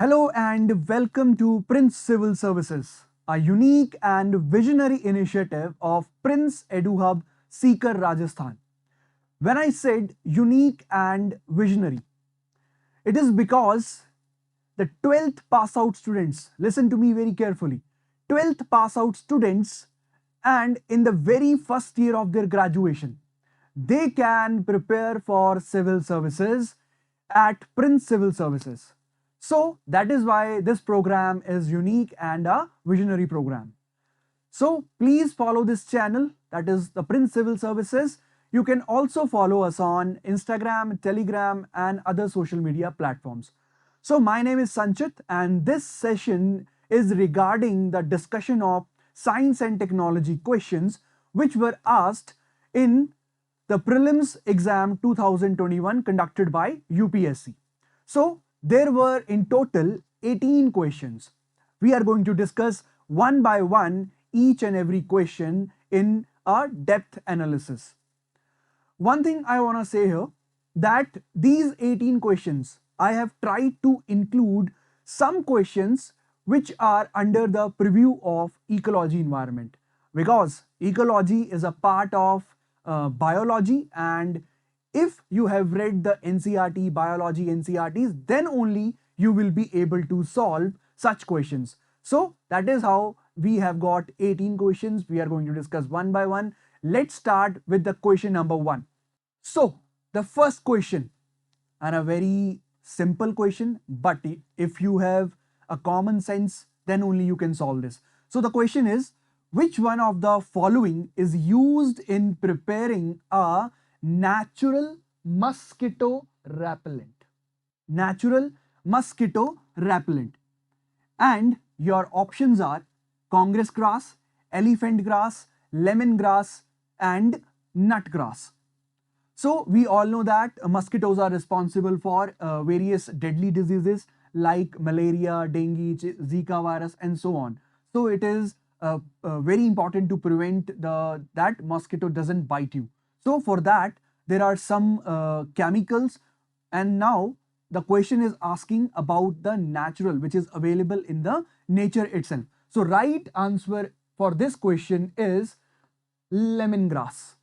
Hello and welcome to Prince Civil Services, a unique and visionary initiative of Prince EduHub Seeker Rajasthan. When I said unique and visionary, it is because the 12th pass out students, listen to me very carefully, 12th pass out students and in the very first year of their graduation, they can prepare for civil services at Prince Civil Services. So that is why this program is unique and a visionary program. So please follow this channel, that is the Prince Civil Services. You can also follow us on Instagram, Telegram, and other social media platforms. So my name is Sanchit, and this session is regarding the discussion of science and technology questions which were asked in the prelims exam 2021 conducted by UPSC. So there were in total 18 questions. We are going to discuss one by one each and every question in a depth analysis. One thing I want to say here, that these 18 questions, I have tried to include some questions which are under the preview of ecology environment, because ecology is a part of biology, and if you have read the NCERT biology NCERTs, then only you will be able to solve such questions. So that is how we have got 18 questions. We are going to discuss one by one. Let's start with the question number 1. So the first question, and a very simple question, but if you have a common sense, then only you can solve this. So the question is, which one of the following is used in preparing a natural mosquito repellent? Natural mosquito repellent. And your options are Congress grass, elephant grass, lemongrass, and nut grass. So we all know that mosquitoes are responsible for various deadly diseases like malaria, dengue, Zika virus, and so on. So it is very important to prevent that mosquito doesn't bite you. So for that, there are some chemicals, and now the question is asking about the natural which is available in the nature itself. So right answer for this question is lemongrass.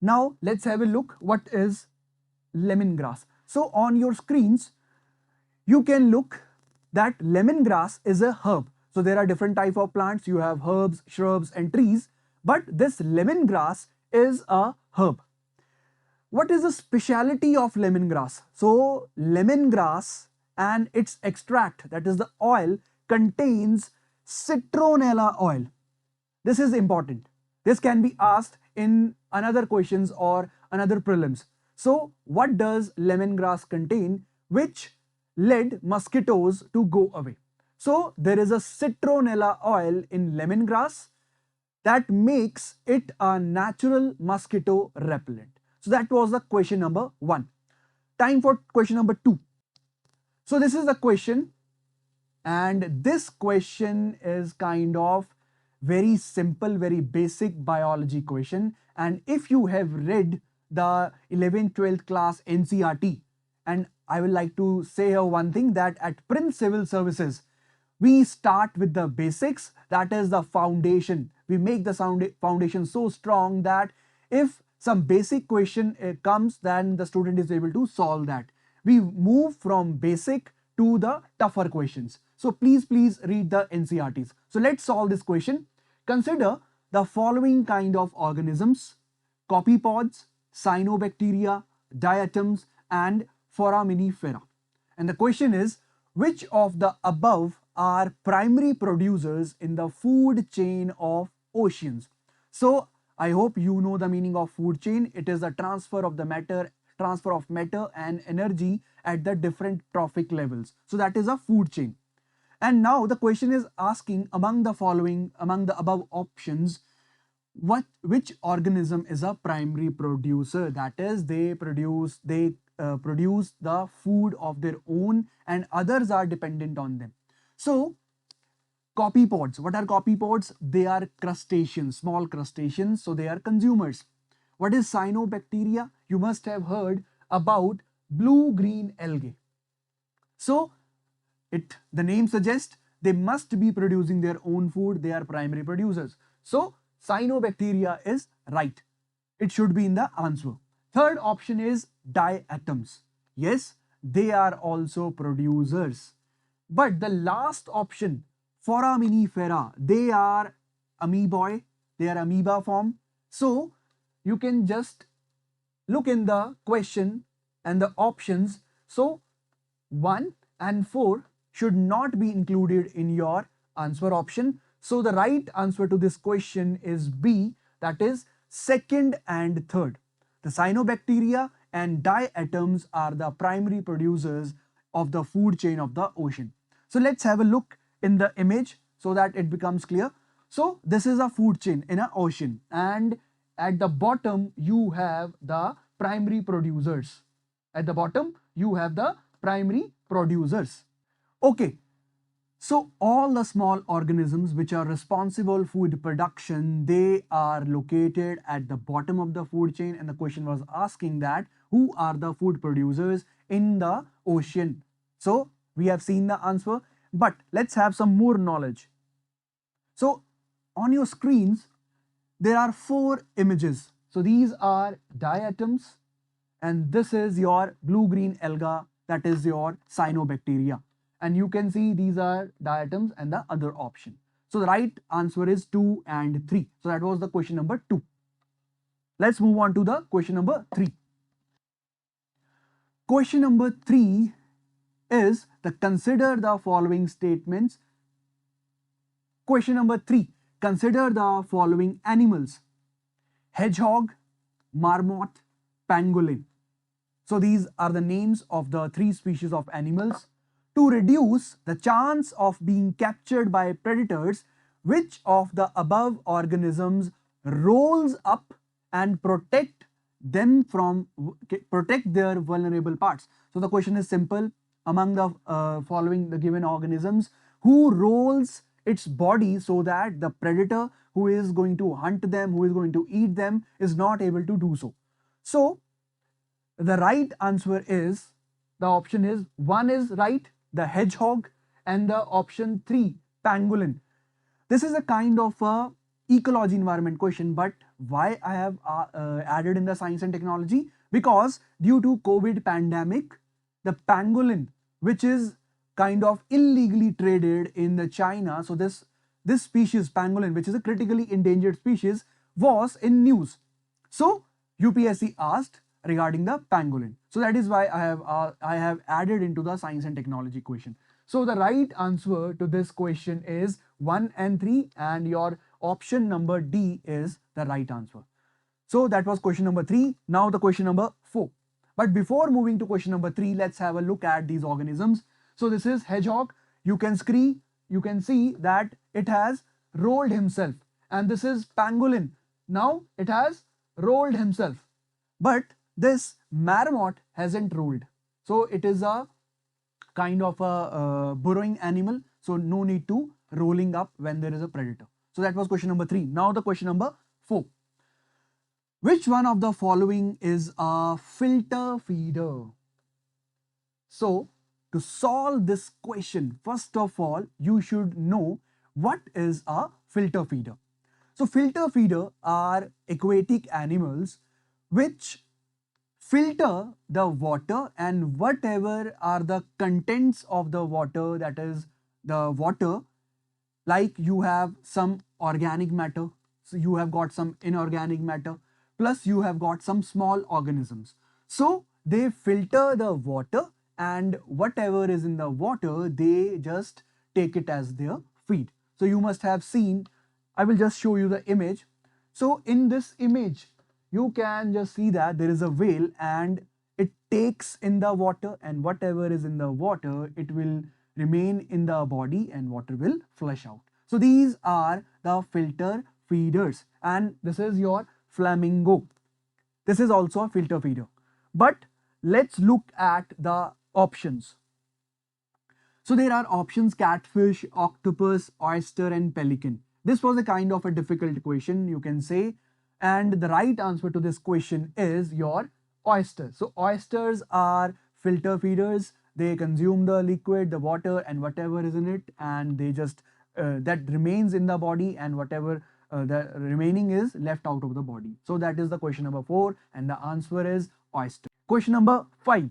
Now let's have a look what is lemongrass. So on your screens, you can look that lemongrass is a herb. So there are different type of plants. You have herbs, shrubs, and trees, but this lemongrass is a herb. What is the speciality of lemongrass? So lemongrass and its extract, that is the oil, contains citronella oil. This is important. This can be asked in another questions or another prelims. So what does lemongrass contain which led mosquitoes to go away? So there is a citronella oil in lemongrass that makes it a natural mosquito repellent. So that was the question number 1. Time for question number 2. So this is the question, and this question is kind of very simple, very basic biology question. And if you have read the 11th, 12th class NCERT, and I would like to say here one thing, that at Prince Civil Services, we start with the basics, that is the foundation. We make the foundation so strong that if some basic question comes, then the student is able to solve that. We move from basic to the tougher questions. So please read the NCERTs. So let's solve this question. Consider the following kind of organisms: copypods, cyanobacteria, diatoms, and foraminifera. And the question is, which of the above are primary producers in the food chain of oceans? So I hope you know the meaning of food chain. It is the transfer of matter and energy at the different trophic levels. So that is a food chain. And now the question is asking, among the above options, which organism is a primary producer? That is, they produce the food of their own, and others are dependent on them. So copypods, what are copypods? They are crustaceans, small crustaceans, so they are consumers. What is cyanobacteria? You must have heard about blue-green algae. So The name suggests they must be producing their own food. They are primary producers. So cyanobacteria is right. It should be in the answer. Third option is diatoms. Yes, they are also producers. But the last option, foraminifera, they are amoeboid, they are amoeba form. So you can just look in the question and the options. So 1 and 4 should not be included in your answer option. So the right answer to this question is B, that is second and third. The cyanobacteria and diatoms are the primary producers of the food chain of the ocean. So let's have a look in the image so that it becomes clear. So this is a food chain in an ocean, and at the bottom you have the primary producers. At the bottom you have the primary producers. Okay, so all the small organisms which are responsible food production, they are located at the bottom of the food chain, and the question was asking that who are the food producers in the ocean. So we have seen the answer, but let's have some more knowledge. So on your screens there are 4 images. So these are diatoms, and this is your blue-green alga, that is your cyanobacteria. And you can see these are diatoms and the other option. So the right answer is 2 and 3. So that was the question number 2. Let's move on to the question number 3. Question number 3 is the consider the following statements. Question number 3. Consider the following animals: hedgehog, marmot, pangolin. So these are the names of the 3 species of animals. To reduce the chance of being captured by predators, which of the above organisms rolls up and protect their vulnerable parts? So the question is simple. Among the following the given organisms, who rolls its body so that the predator who is going to hunt them, who is going to eat them, is not able to do so? So the right answer is, the option is 1 is right, the hedgehog, and the option 3, pangolin. This is a kind of a ecology environment question, but why I have added in the science and technology? Because due to COVID pandemic, the pangolin, which is kind of illegally traded in the China, so this species pangolin, which is a critically endangered species, was in news. So UPSC asked regarding the pangolin. So that is why I have added into the science and technology question. So the right answer to this question is 1 and 3, and your option number D is the right answer. So that was question number 3. Now the question number 4. But before moving to question number 3, let's have a look at these organisms. So this is hedgehog. You can see that it has rolled himself, and this is pangolin. Now it has rolled himself, but this marmot hasn't rolled. So it is a kind of a burrowing animal, so no need to rolling up when there is a predator. So that was question number 3. Now the question number 4. Which one of the following is a filter feeder? So to solve this question, first of all, you should know what is a filter feeder. So filter feeder are aquatic animals which filter the water, and whatever are the contents of the water, that is the water, like you have some organic matter, so you have got some inorganic matter, plus you have got some small organisms. So they filter the water, and whatever is in the water, they just take it as their feed. So you must have seen, I will just show you the image. So in this image, you can just see that there is a whale, and it takes in the water, and whatever is in the water, it will remain in the body and water will flush out. So these are the filter feeders, and this is your flamingo. This is also a filter feeder. But let's look at the options. So there are options: catfish, octopus, oyster, and pelican. This was a kind of a difficult question, you can say. And the right answer to this question is your oyster. So oysters are filter feeders. they consume the liquid, the water, and whatever is in it, and they just that remains in the body, and whatever the remaining is left out of the body. So that is the question number 4, and the answer is oyster. Question number 5.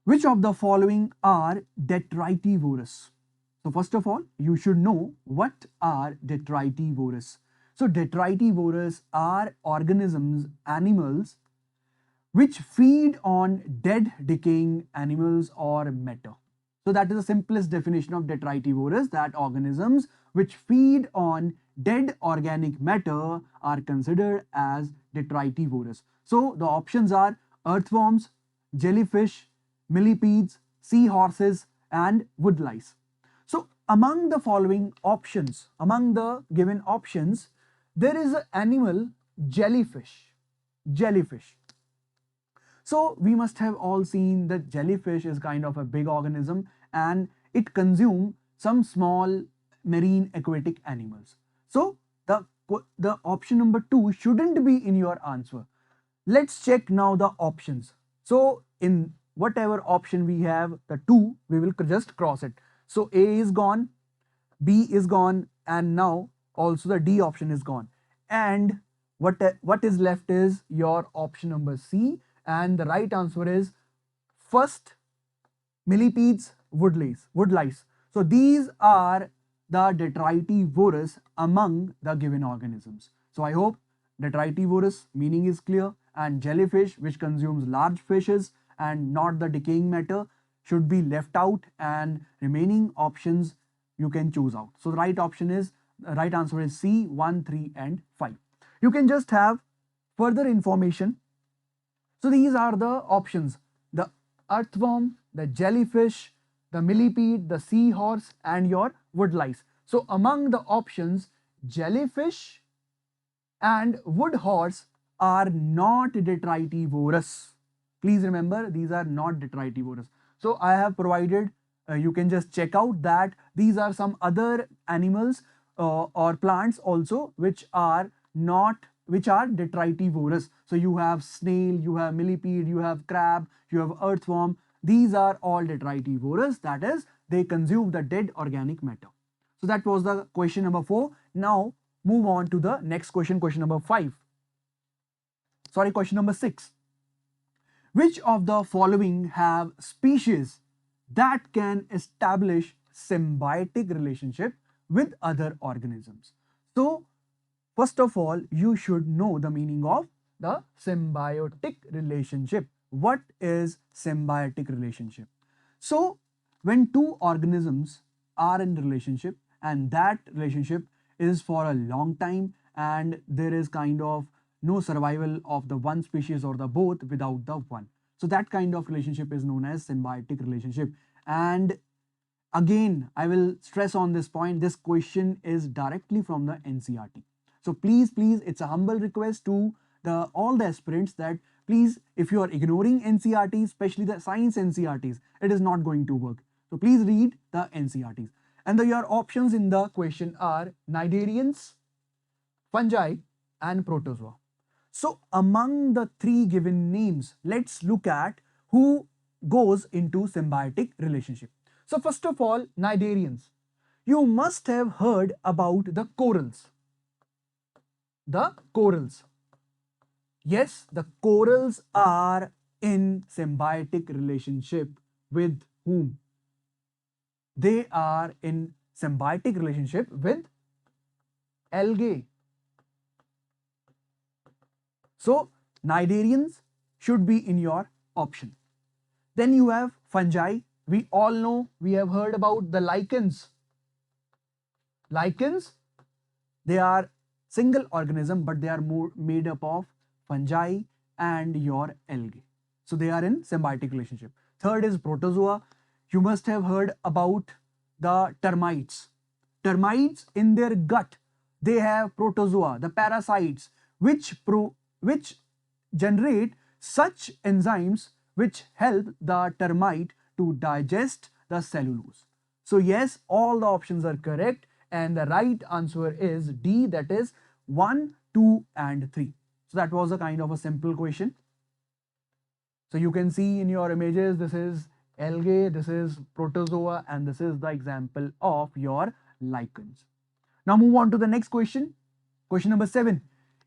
Which of the following are detritivorous? So first of all, you should know what are detritivorous. So detritivorous are organisms, animals, which feed on dead decaying animals or matter. So that is the simplest definition of detritivorous, that organisms which feed on dead organic matter are considered as detritivorous. So the options are earthworms, jellyfish, millipedes, seahorses, and woodlice. So among the following options, among the given options, there is an animal jellyfish. Jellyfish. So we must have all seen that jellyfish is kind of a big organism and it consumes some small marine aquatic animals. So the option number 2 shouldn't be in your answer. Let's check now the options. So in whatever option we have, the 2, we will just cross it. So A is gone, B is gone, and now also the D option is gone. And what is left is your option number C, and the right answer is first, millipedes, woodlice. So these are the detritivorous among the given organisms. So I hope detritivorous meaning is clear, and jellyfish, which consumes large fishes and not the decaying matter, should be left out, and remaining options you can choose out. So the right answer is C, 1, 3, and 5. You can just have further information. So these are the options: the earthworm, the jellyfish, the millipede, the seahorse, and your woodlice. So among the options, jellyfish and woodhorse are not detritivorous. Please remember, these are not detritivorous. So I have provided, you can just check out that these are some other animals or plants also which are detritivorous. So you have snail, you have millipede, you have crab, you have earthworm. These are all detritivorous, that is, they consume the dead organic matter. So that was the question number 4. Now move on to the next question, question number 5. Sorry, question number 6. Which of the following have species that can establish symbiotic relationship with other organisms? So first of all, you should know the meaning of the symbiotic relationship. What is symbiotic relationship? So when two organisms are in relationship and that relationship is for a long time and there is kind of no survival of the one species or the both without the one. So that kind of relationship is known as symbiotic relationship. And again, I will stress on this point, this question is directly from the NCERT. So please, it's a humble request to all the aspirants that please, if you are ignoring NCERTs, especially the science NCERTs, it is not going to work. So please read the NCERTs. And your options in the question are cnidarians, fungi, and protozoa. So among the 3 given names, let's look at who goes into symbiotic relationship. So first of all, cnidarians. You must have heard about the corals. The corals. Yes, the corals are in symbiotic relationship with whom? They are in symbiotic relationship with algae. So cnidarians should be in your option. Then you have fungi. We all know, we have heard about the lichens. Lichens, they are single organism, but they are more made up of fungi and your algae. So they are in symbiotic relationship. Third is protozoa. You must have heard about the termites. Termites, in their gut, they have protozoa, the parasites, which generate such enzymes which help the termite to digest the cellulose. So yes, all the options are correct, and the right answer is D, that is 1, 2, and 3. So that was a kind of a simple question. So you can see in your images, this is algae, this is protozoa, and this is the example of your lichens. Now move on to the next question. Question number 7.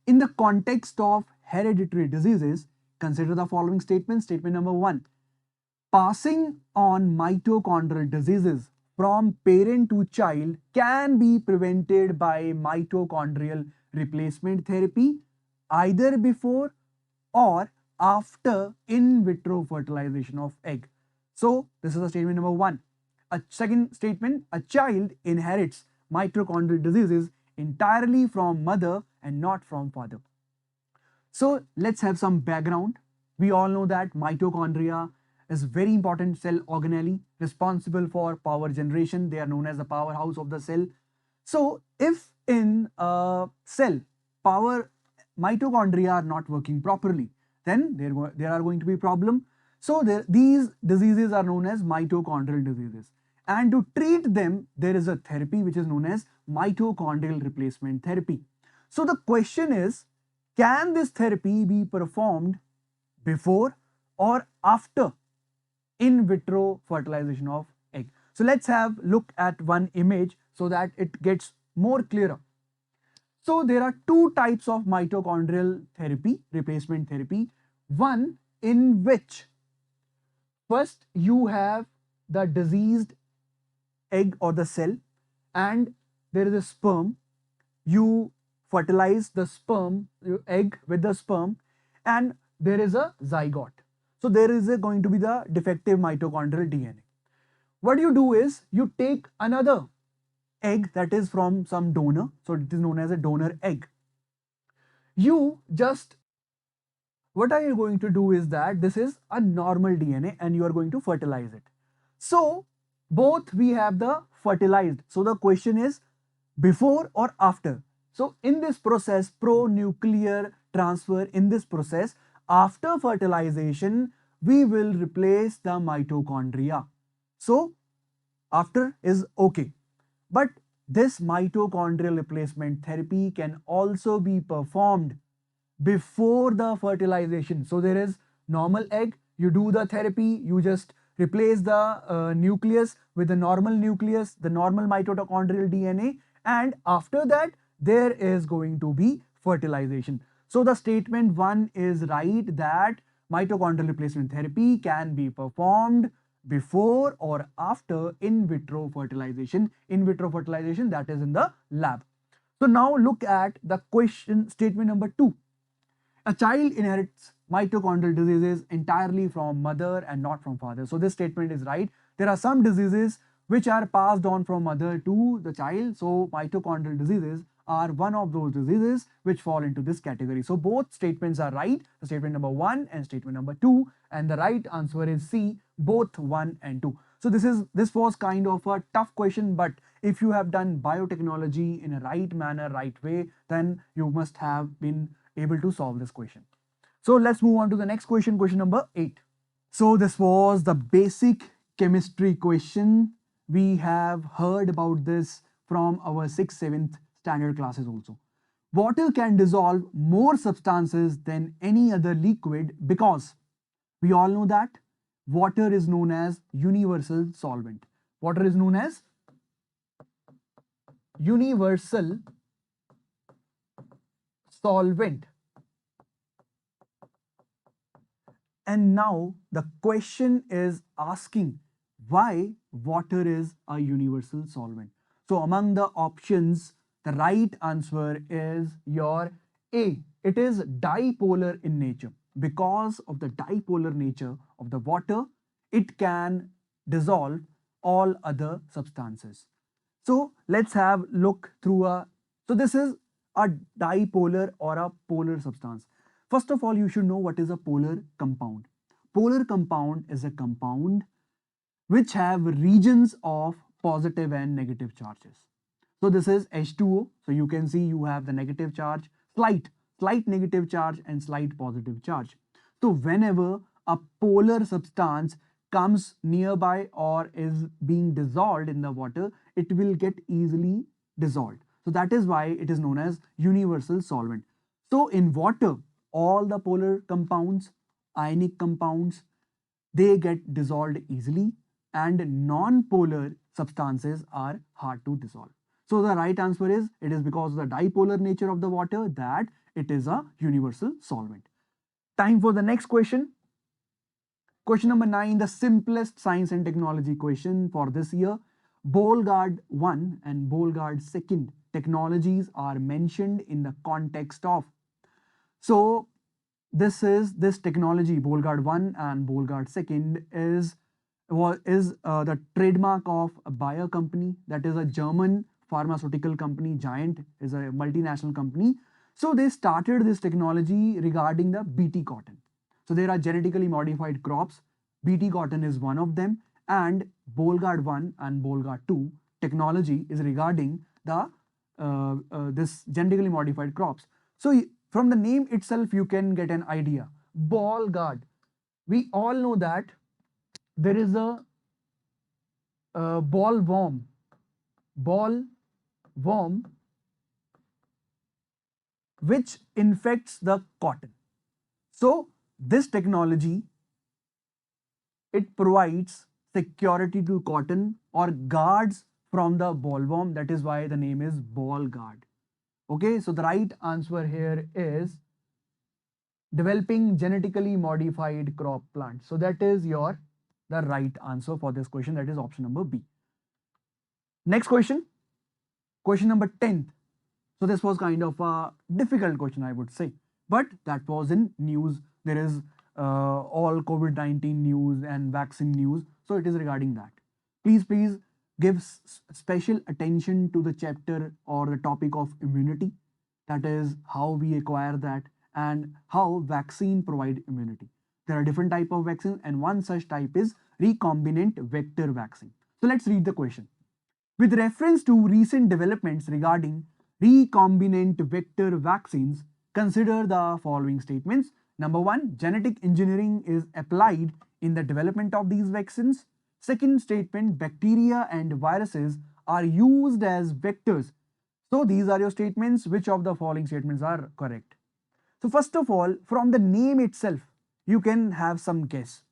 In the context of hereditary diseases, consider the following statements. Statement number 1. Passing on mitochondrial diseases from parent to child can be prevented by mitochondrial replacement therapy either before or after in vitro fertilization of egg. So this is the statement number 1. A second statement, a child inherits mitochondrial diseases entirely from mother and not from father. So let's have some background. We all know that mitochondria is very important cell organelle responsible for power generation. They are known as the powerhouse of the cell. So if in a cell power mitochondria are not working properly, then there are going to be problem. So these diseases are known as mitochondrial diseases. And to treat them, there is a therapy which is known as mitochondrial replacement therapy. So the question is, can this therapy be performed before or after in vitro fertilization of egg? So let's have look at one image so that it gets more clearer. So there are two types of mitochondrial therapy, replacement therapy. One in which first you have the diseased egg or the cell and there is a sperm. You fertilize the sperm, egg with the sperm, and there is a zygote. So there is going to be the defective mitochondrial DNA. What you do is you take another egg that is from some donor. So it is known as a donor egg. What are you going to do is that this is a normal DNA and you are going to fertilize it. So both we have the fertilized. So the question is before or after. So in this process, pro-nuclear transfer, in this process, after fertilization, we will replace the mitochondria. So after is okay. But this mitochondrial replacement therapy can also be performed before the fertilization. So there is normal egg, you do the therapy, you just replace the nucleus with the normal nucleus, the normal mitochondrial DNA, and after that there is going to be fertilization. So the statement 1 is right, that mitochondrial replacement therapy can be performed before or after in vitro fertilization. In vitro fertilization, that is in the lab. So now look at the question, statement number 2. A child inherits mitochondrial diseases entirely from mother and not from father. So this statement is right. There are some diseases which are passed on from mother to the child. So mitochondrial diseases are one of those diseases which fall into this category. So both statements are right, the statement number 1 and statement number 2, and the right answer is C, both 1 and 2. So this was kind of a tough question, but if you have done biotechnology in a right manner, right way, then you must have been able to solve this question. So let's move on to the next question, question number 8. So this was the basic chemistry question. We have heard about this from our 6th, 7th standard classes also. Water can dissolve more substances than any other liquid because we all know that water is known as universal solvent. Water is known as universal solvent. And now the question is asking why water is a universal solvent. So among the options, the right answer is your A. It is dipolar in nature. Because of the dipolar nature of the water, it can dissolve all other substances. So let's have look through so this is a dipolar or a polar substance. First of all, you should know what is a polar compound. Polar compound is a compound which have regions of positive and negative charges. So this is H2O. So you can see you have the negative charge, slight negative charge and slight positive charge. So whenever a polar substance comes nearby or is being dissolved in the water, it will get easily dissolved. So that is why it is known as universal solvent. So in water, all the polar compounds, ionic compounds, they get dissolved easily, and non-polar substances are hard to dissolve. So the right answer is, it is because of the dipolar nature of the water that it is a universal solvent. Time for the next question. Question number 9, the simplest science and technology question for this year. Bolgard 1 and Bolgard 2 technologies are mentioned in the context of. So this technology, Bolgard 1 and Bolgard 2, is the trademark of a Bayer company, that is a German pharmaceutical company. Giant is a multinational company. So they started this technology regarding the BT cotton. So there are genetically modified crops. BT cotton is one of them, and Bolgard 1 and Bolgard 2 technology is regarding the this genetically modified crops. So from the name itself, you can get an idea. Bolgard. We all know that there is a bollworm which infects the cotton. So this technology, it provides security to cotton or guards from the bollworm. That is why the name is Bolgard. Okay, so the right answer here is developing genetically modified crop plants. So that is the right answer for this question. That is option number B. Next question, question number 10. So this was kind of a difficult question, I would say, but that was in news. There is all COVID-19 news and vaccine news. So it is regarding that. Please give special attention to the chapter or the topic of immunity. That is how we acquire that and how vaccine provide immunity. There are different type of vaccines, and one such type is recombinant vector vaccine. So let's read the question. With reference to recent developments regarding recombinant vector vaccines, consider the following statements. Number 1, genetic engineering is applied in the development of these vaccines. Second statement, bacteria and viruses are used as vectors. So these are your statements. Which of the following statements are correct? So first of all, from the name itself, you can have some guess.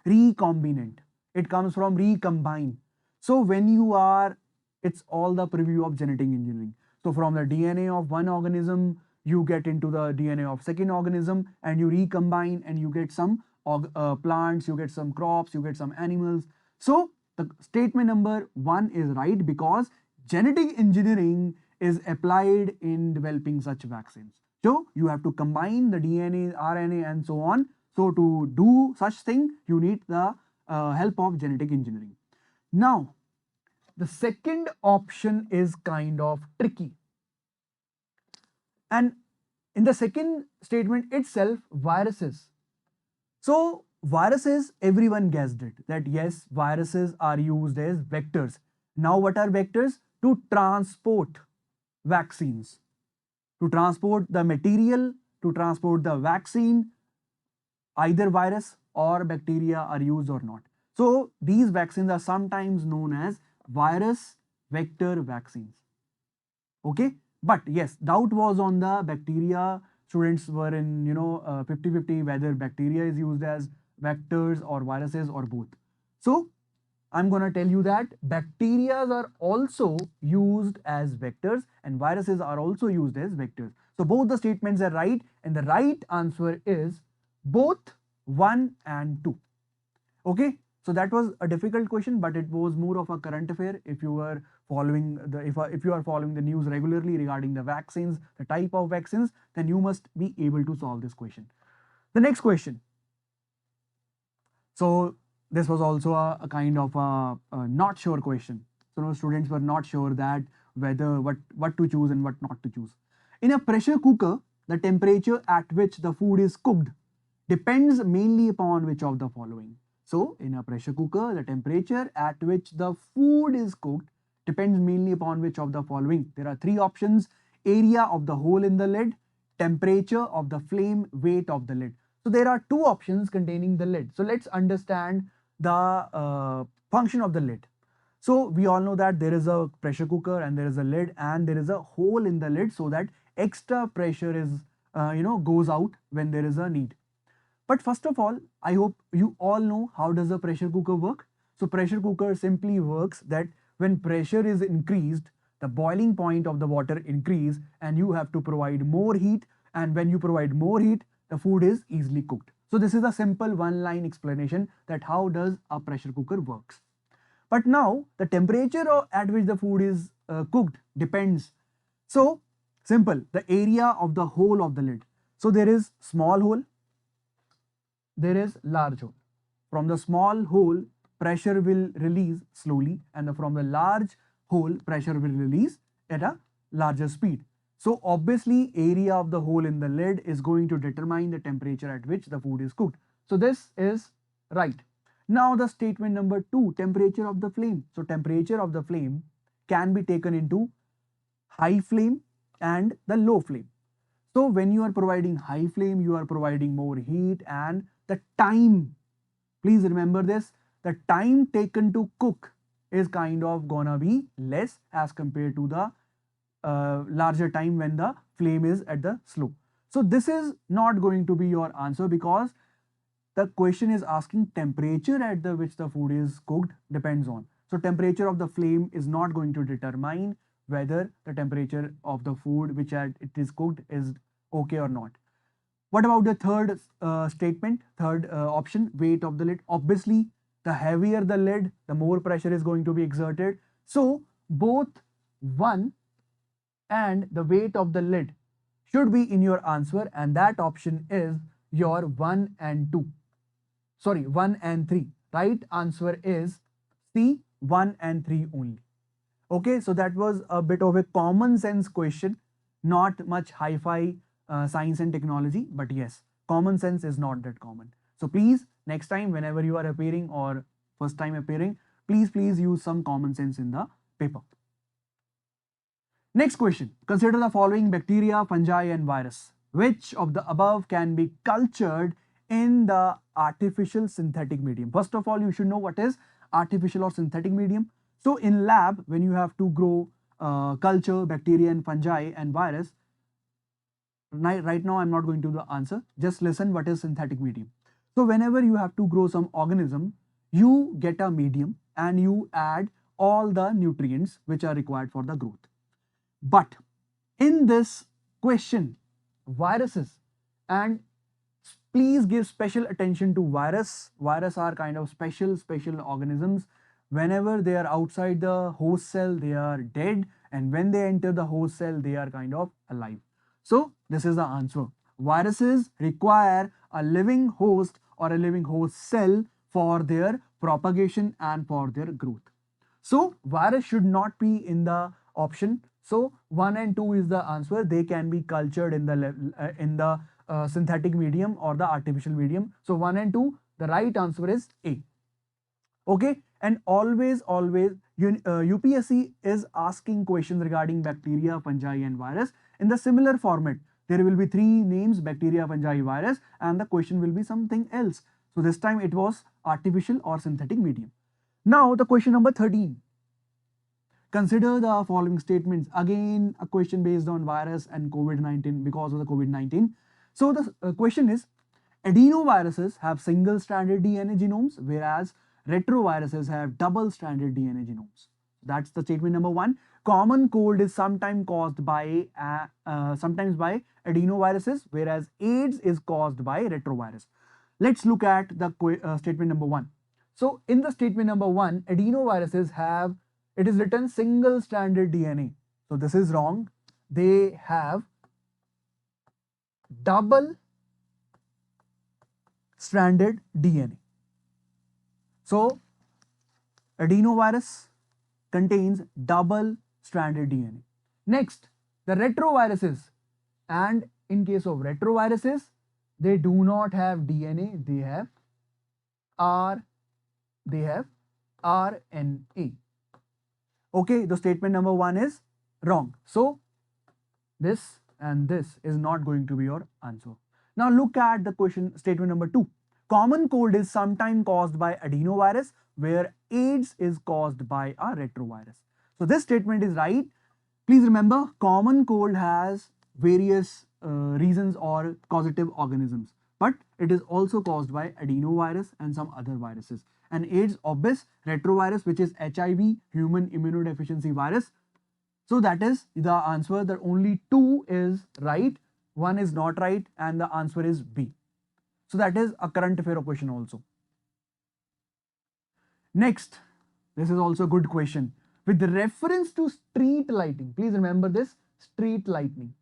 Recombinant. It comes from recombine. So when you are, it's all the preview of genetic engineering. So from the DNA of one organism, you get into the DNA of second organism, and you recombine, and you get some plants, you get some crops, you get some animals. So the statement number 1 is right, because genetic engineering is applied in developing such vaccines. So you have to combine the DNA, RNA, and so on. So to do such thing, you need the help of genetic engineering. Now, the second option is kind of tricky. And in the second statement itself, viruses. So viruses, everyone guessed it, that yes, viruses are used as vectors. Now what are vectors? To transport vaccines, to transport the material, to transport the vaccine. Either virus or bacteria are used or not. So these vaccines are sometimes known as virus vector vaccines. Okay, but yes, doubt was on the bacteria. Students were in 50-50 whether bacteria is used as vectors or viruses or both. So I'm going to tell you that bacteria are also used as vectors and viruses are also used as vectors. So both the statements are right, and the right answer is both 1 and 2. Okay, so that was a difficult question, but it was more of a current affair. If you were following the if you are following the news regularly regarding the vaccines, the type of vaccines, then you must be able to solve this question. The next question. So this was also a kind of a not sure question. So no, students were not sure that whether what to choose and what not to choose. In a pressure cooker, the temperature at which the food is cooked depends mainly upon which of the following. So in a pressure cooker, the temperature at which the food is cooked depends mainly upon which of the following. There are 3 options: area of the hole in the lid, temperature of the flame, weight of the lid. So there are 2 options containing the lid. So let's understand the function of the lid. So we all know that there is a pressure cooker and there is a lid and there is a hole in the lid so that extra pressure is goes out when there is a need. But first of all, I hope you all know how does a pressure cooker work. So pressure cooker simply works that when pressure is increased, the boiling point of the water increase and you have to provide more heat, and when you provide more heat, the food is easily cooked. So this is a simple one line explanation that how does a pressure cooker works. But now the temperature at which the food is cooked depends. So simple, the area of the hole of the lid. So there is small hole, there is large hole. From the small hole, pressure will release slowly, and from the large hole, pressure will release at a larger speed. So obviously, area of the hole in the lid is going to determine the temperature at which the food is cooked. So this is right. Now the statement number 2, temperature of the flame. So temperature of the flame can be taken into high flame and the low flame. So when you are providing high flame, you are providing more heat, and the time, please remember this, the time taken to cook is kind of gonna be less as compared to the larger time when the flame is at the slow. So this is not going to be your answer because the question is asking temperature at the which the food is cooked depends on. So temperature of the flame is not going to determine whether the temperature of the food which it is cooked is okay or not. What about the third statement, third option, weight of the lid? Obviously, the heavier the lid, the more pressure is going to be exerted. So both 1 and the weight of the lid should be in your answer, and that option is your 1 and 2. Sorry, 1 and 3. Right answer is C, 1 and 3 only. Okay, so that was a bit of a common sense question, not much hi-fi science and technology, but yes, common sense is not that common. So please, next time whenever you are appearing or first time appearing, please use some common sense in the paper. Next question, consider the following bacteria, fungi and virus. Which of the above can be cultured in the artificial synthetic medium? First of all, you should know what is artificial or synthetic medium. So in lab, when you have to grow culture, bacteria and fungi and virus, right now I'm not going to the answer, just listen what is synthetic medium. So whenever you have to grow some organism, you get a medium and you add all the nutrients which are required for the growth. But in this question, viruses, and please give special attention to virus. Virus are kind of special organisms. Whenever they are outside the host cell, they are dead, and when they enter the host cell, they are kind of alive. So this is the answer. Viruses require a living host or a living host cell for their propagation and for their growth. So virus should not be in the option. So 1 and 2 is the answer. They can be cultured in the synthetic medium or the artificial medium. So 1 and 2, the right answer is A. Okay, and always UPSC is asking questions regarding bacteria, fungi and virus in the similar format. There will be 3 names, bacteria, fungi, virus, and the question will be something else. So this time it was artificial or synthetic medium. Now the question number 13. Consider the following statements. Again, a question based on virus and COVID-19 because of the COVID-19. So the question is, adenoviruses have single-stranded DNA genomes, whereas retroviruses have double-stranded DNA genomes. That's the statement number 1. Common cold is sometimes caused by adenoviruses, whereas AIDS is caused by retrovirus. Let's look at the statement number 1. So in the statement number 1, adenoviruses have, it is written single-stranded DNA. So this is wrong. They have double-stranded DNA. So adenovirus contains double-stranded DNA. Next, the retroviruses, and in case of retroviruses, they do not have DNA, they have RNA. Okay, the statement number 1 is wrong. So this and this is not going to be your answer. Now look at the question, statement number 2. Common cold is sometimes caused by adenovirus, where AIDS is caused by a retrovirus. So this statement is right. Please remember, common cold has various reasons or causative organisms, but it is also caused by adenovirus and some other viruses. And AIDS, obvious, retrovirus, which is HIV, human immunodeficiency virus. So that is the answer. That only 2 is right, 1 is not right, and the answer is B. So that is a current affair question also. Next, this is also a good question. With reference to street lighting, please remember this, street lighting.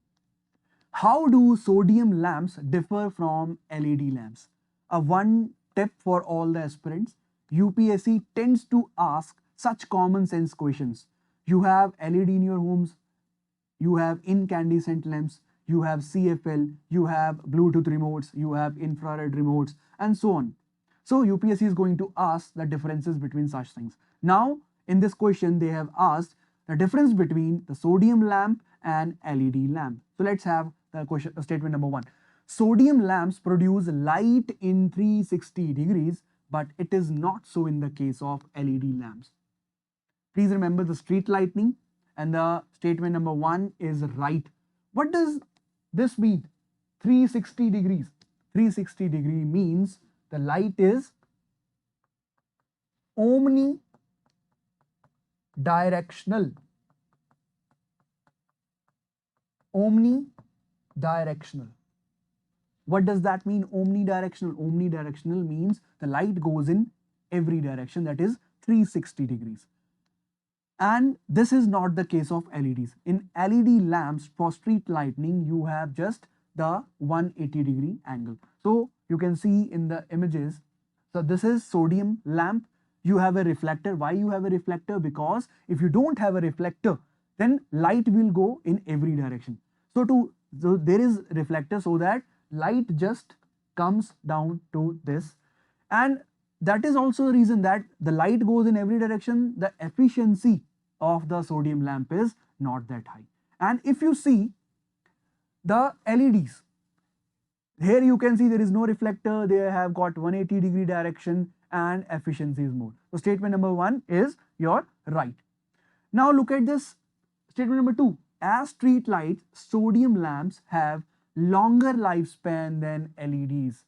How do sodium lamps differ from LED lamps? A one tip for all the aspirants. UPSC tends to ask such common sense questions. You have LED in your homes, you have incandescent lamps, you have CFL, you have Bluetooth remotes, you have infrared remotes, and so on. So UPSC is going to ask the differences between such things. Now, in this question, they have asked the difference between the sodium lamp and LED lamp. So let's have the question, statement number 1. Sodium lamps produce light in 360 degrees, but it is not so in the case of LED lamps. Please remember the street lighting, and the statement number 1 is right. What does this mean? 360 degrees. 360 degree means the light is omnidirectional. Omnidirectional. What does that mean? Omnidirectional. Omnidirectional means the light goes in every direction, that is 360 degrees. And this is not the case of LEDs. In LED lamps for street lighting, you have just the 180 degree angle. So you can see in the images, so this is sodium lamp. You have a reflector. Why you have a reflector? Because if you don't have a reflector, then light will go in every direction. So there is reflector so that light just comes down to this, and that is also the reason that the light goes in every direction. The efficiency of the sodium lamp is not that high. And if you see the LEDs, here you can see there is no reflector, they have got 180 degree direction and efficiency is more. So statement number 1 is your right. Now look at this statement number 2. As street lights, sodium lamps have longer lifespan than LEDs.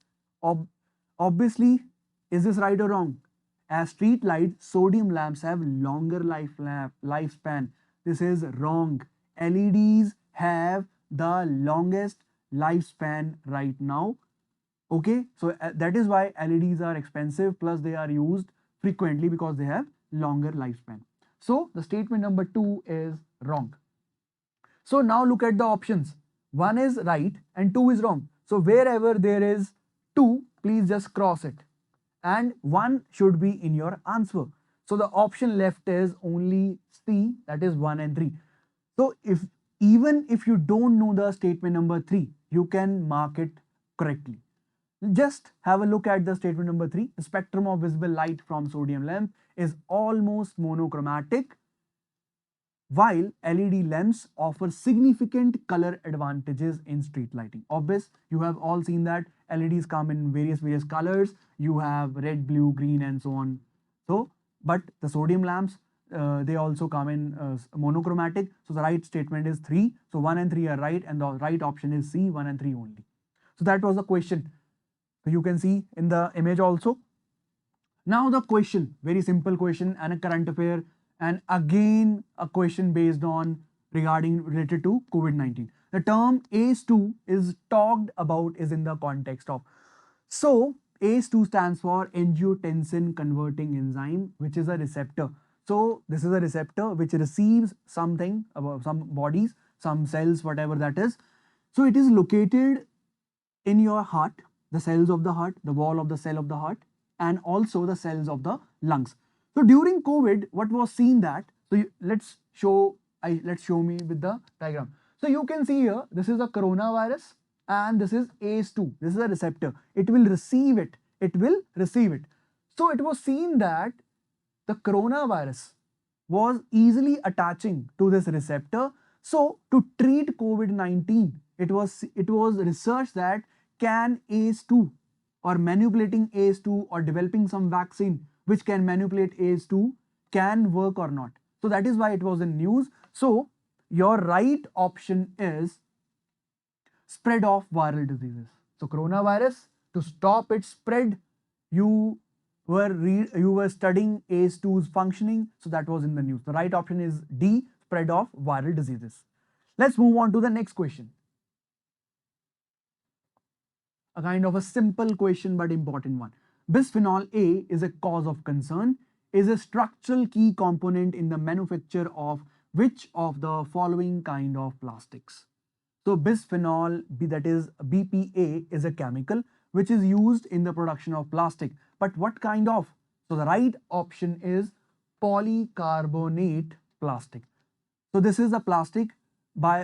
Obviously, is this right or wrong? As street lights, sodium lamps have longer lifespan. This is wrong. LEDs have the longest lifespan right now. Okay, so that is why LEDs are expensive, plus they are used frequently because they have longer lifespan. So the statement number 2 is wrong. So now look at the options. 1 is right and 2 is wrong. So wherever there is 2, please just cross it. And 1 should be in your answer. So the option left is only C, that is 1 and 3. So even if you don't know the statement number 3, you can mark it correctly. Just have a look at the statement number 3. The spectrum of visible light from sodium lamp is almost monochromatic, while LED lamps offer significant color advantages in street lighting. Obvious, you have all seen that LEDs come in various colors. You have red, blue, green, and so on. So, but the sodium lamps, they also come in monochromatic. So the right statement is 3. So 1 and 3 are right, and the right option is C, 1 and 3 only. So that was the question. So you can see in the image also. Now the question, very simple question and a current affair, and again a question based on related to COVID-19. The term ACE2 is talked about is in the context of. So ACE2 stands for angiotensin converting enzyme, which is a receptor. So this is a receptor which receives something about some bodies, some cells, whatever that is. So it is located in your heart, the cells of the heart, the wall of the cell of the heart, and also the cells of the lungs. So during COVID, what was seen that, so let's show me with the diagram. So you can see here, this is a coronavirus and this is ACE2. This is a receptor. It will receive it. So it was seen that the coronavirus was easily attaching to this receptor. So to treat COVID-19, it was researched that can ACE2 or manipulating ACE2 or developing some vaccine which can manipulate ACE2 can work or not. So that is why it was in news. So your right option is spread of viral diseases. So coronavirus to stop its spread, you you were studying ACE2's functioning, so that was in the news. The right option is D, spread of viral diseases. Let's move on to the next question. A kind of a simple question but important one. Bisphenol A is a cause of concern, is a structural key component in the manufacture of which of the following kind of plastics? So bisphenol B, that is BPA, is a chemical which is used in the production of plastic. But what kind of? So the right option is polycarbonate plastic. So this is the plastic by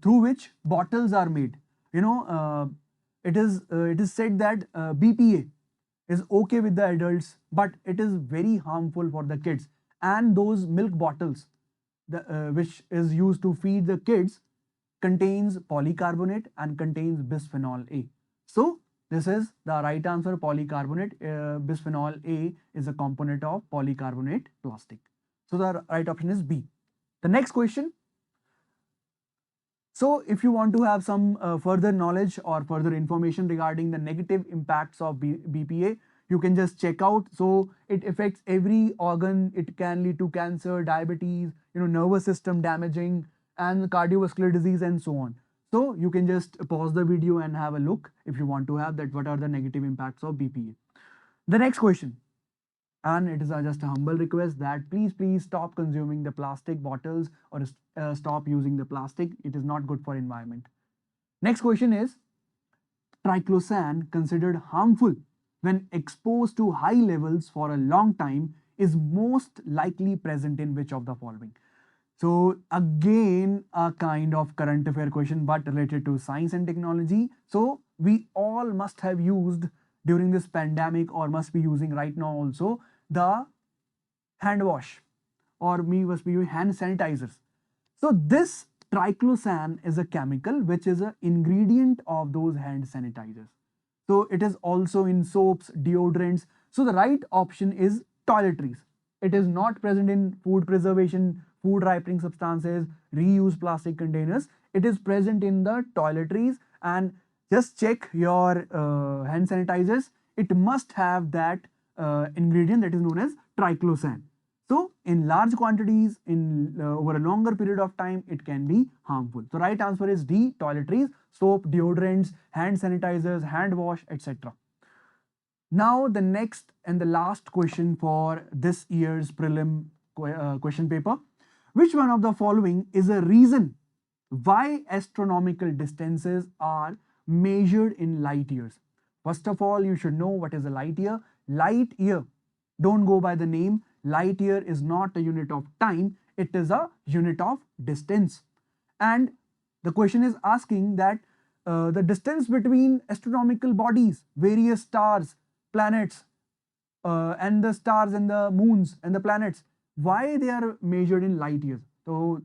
through which bottles are made. You know, it is said that BPA is okay with the adults, but it is very harmful for the kids. And those milk bottles, which is used to feed the kids, contains polycarbonate and contains bisphenol A. So this is the right answer, polycarbonate. Bisphenol A is a component of polycarbonate plastic. So the right option is B. The next question. So if you want to have some further knowledge or further information regarding the negative impacts of BPA, you can just check out. So it affects every organ. It can lead to cancer, diabetes, nervous system damaging, and cardiovascular disease, and so on. So you can just pause the video and have a look if you want to have that what are the negative impacts of BPA. The next question, and it is just a humble request that please stop consuming the plastic bottles or stop using the plastic. It is not good for environment. Next question is, triclosan, considered harmful when exposed to high levels for a long time, is most likely present in which of the following? So again, a kind of current affair question but related to science and technology. So we all must have used during this pandemic or must be using right now also the hand wash, or we must be using hand sanitizers. So this triclosan is a chemical which is an ingredient of those hand sanitizers. So it is also in soaps, deodorants. So the right option is toiletries. It is not present in food preservation, food ripening substances, reused plastic containers. It is present in the toiletries, and just check your hand sanitizers. It must have that ingredient that is known as triclosan. So in large quantities, in over a longer period of time, it can be harmful. So right answer is D, toiletries, soap, deodorants, hand sanitizers, hand wash, etc. Now the next and the last question for this year's prelim question paper. Which one of the following is a reason why astronomical distances are measured in light years? First of all, you should know what is a light year. Light year, don't go by the name. Light year is not a unit of time, it is a unit of distance. And the question is asking that the distance between astronomical bodies, various stars, planets, and the stars and the moons and the planets, why they are measured in light years? So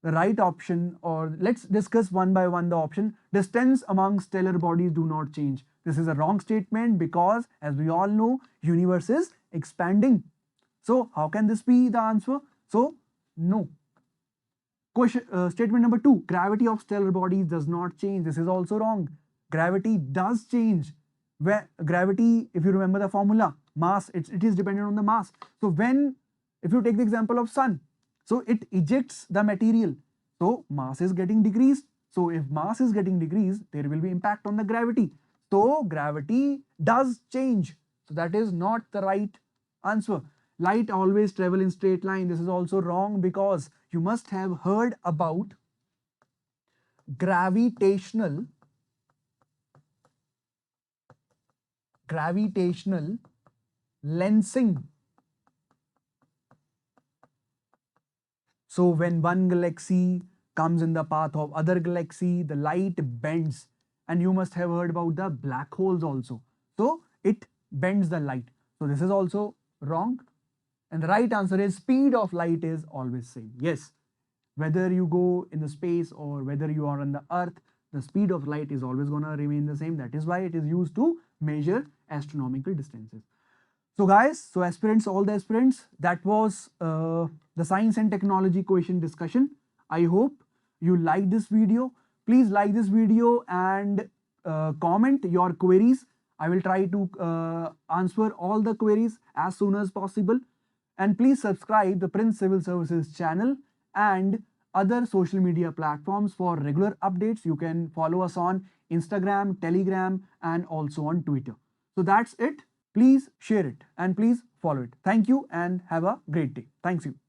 the right option, or let's discuss one by one the option. Distance among stellar bodies do not change. This is a wrong statement because, as we all know, universe is expanding. So how can this be the answer? So no. Question, statement number 2, gravity of stellar bodies does not change. This is also wrong. Gravity does change. Where gravity, if you remember the formula, mass, it is dependent on the mass. So if you take the example of sun, so it ejects the material, so mass is getting decreased. So if mass is getting decreased, there will be impact on the gravity. So gravity does change. So that is not the right answer. Light always travel in straight line. This is also wrong because you must have heard about gravitational lensing. So when one galaxy comes in the path of other galaxy, the light bends, and you must have heard about the black holes also. So it bends the light. So this is also wrong. And the right answer is speed of light is always same. Yes, whether you go in the space or whether you are on the earth, the speed of light is always going to remain the same. That is why it is used to measure astronomical distances. So guys, so aspirants, all the aspirants, that was the science and technology question discussion. I hope you like this video. Please like this video and comment your queries. I will try to answer all the queries as soon as possible. And please subscribe the Prince Civil Services channel and other social media platforms for regular updates. You can follow us on Instagram, Telegram, and also on Twitter. So that's it. Please share it and please follow it. Thank you and have a great day. Thanks you.